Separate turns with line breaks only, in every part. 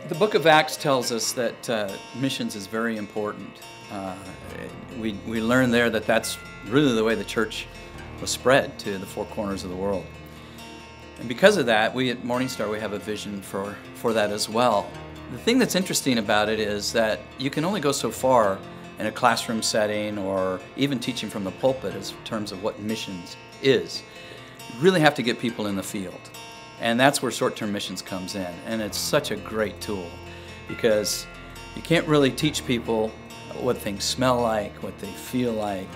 The book of Acts tells us that missions is very important. We learn there that that's really the way the church was spread to the four corners of the world. And because of that, we at Morningstar, we have a vision for that as well. The thing that's interesting about it is that you can only go so far in a classroom setting or even teaching from the pulpit in terms of what missions is. You really have to get people in the field. And that's where short-term missions comes in. And it's such a great tool because you can't really teach people what things smell like, what they feel like,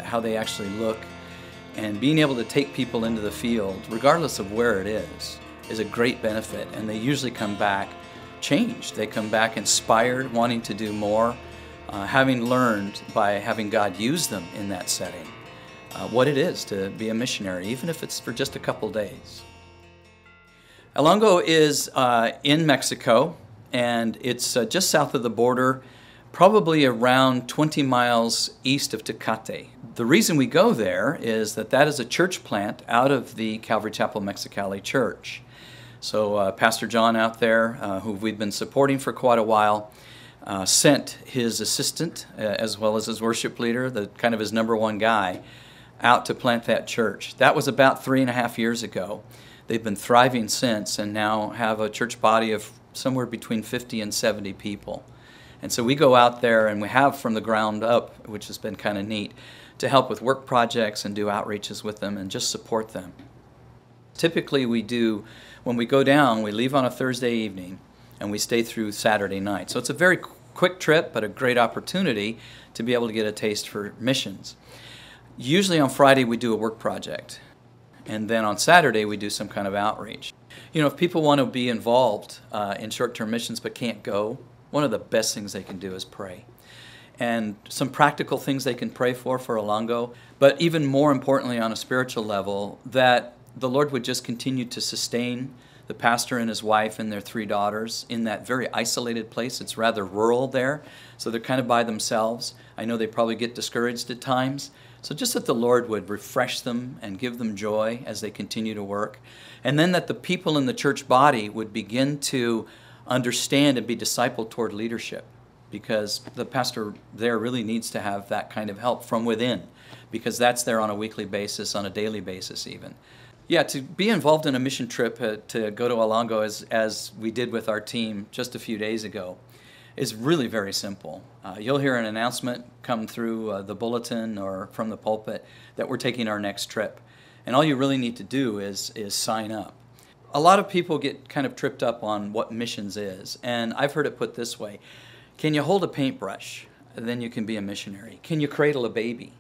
how they actually look. And being able to take people into the field, regardless of where it is a great benefit. And they usually come back changed. They come back inspired, wanting to do more, having learned by having God use them in that setting what it is to be a missionary, even if it's for just a couple days. El Hongo is in Mexico, and it's just south of the border, probably around 20 miles east of Tecate. The reason we go there is that is a church plant out of the Calvary Chapel Mexicali Church. So Pastor John out there, who we've been supporting for quite a while, sent his assistant, as well as his worship leader, kind of his #1 guy, out to plant that church. That was about 3.5 years ago. They've been thriving since and now have a church body of somewhere between 50 and 70 people. And so we go out there and we have from the ground up, which has been kind of neat, to help with work projects and do outreaches with them and just support them. Typically when we go down, we leave on a Thursday evening and we stay through Saturday night. So it's a very quick trip, but a great opportunity to be able to get a taste for missions. Usually on Friday we do a work project. And then on Saturday, we do some kind of outreach. You know, if people want to be involved in short-term missions but can't go, one of the best things they can do is pray. And some practical things they can pray for El Hongo, but even more importantly on a spiritual level, that the Lord would just continue to sustain the pastor and his wife and their 3 daughters in that very isolated place. It's rather rural there, so they're kind of by themselves. I know they probably get discouraged at times. So just that the Lord would refresh them and give them joy as they continue to work. And then that the people in the church body would begin to understand and be discipled toward leadership, because the pastor there really needs to have that kind of help from within, because that's there on a weekly basis, on a daily basis even. Yeah, to be involved in a mission trip to go to El Hongo as we did with our team just a few days ago is really very simple. You'll hear an announcement come through the bulletin or from the pulpit that we're taking our next trip. And all you really need to do is sign up. A lot of people get kind of tripped up on what missions is. And I've heard it put this way: can you hold a paintbrush? Then you can be a missionary. Can you cradle a baby?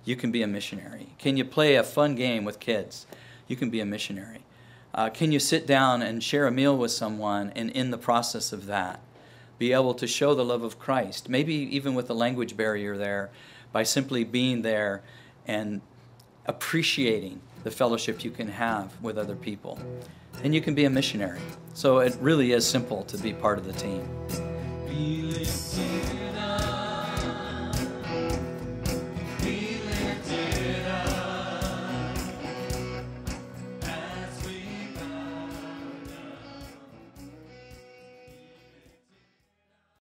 You can be a missionary. Can you play a fun game with kids? You can be a missionary. Can you sit down and share a meal with someone and in the process of that be able to show the love of Christ, maybe even with a language barrier there, by simply being there and appreciating the fellowship you can have with other people. And you can be a missionary. So it really is simple to be part of the team.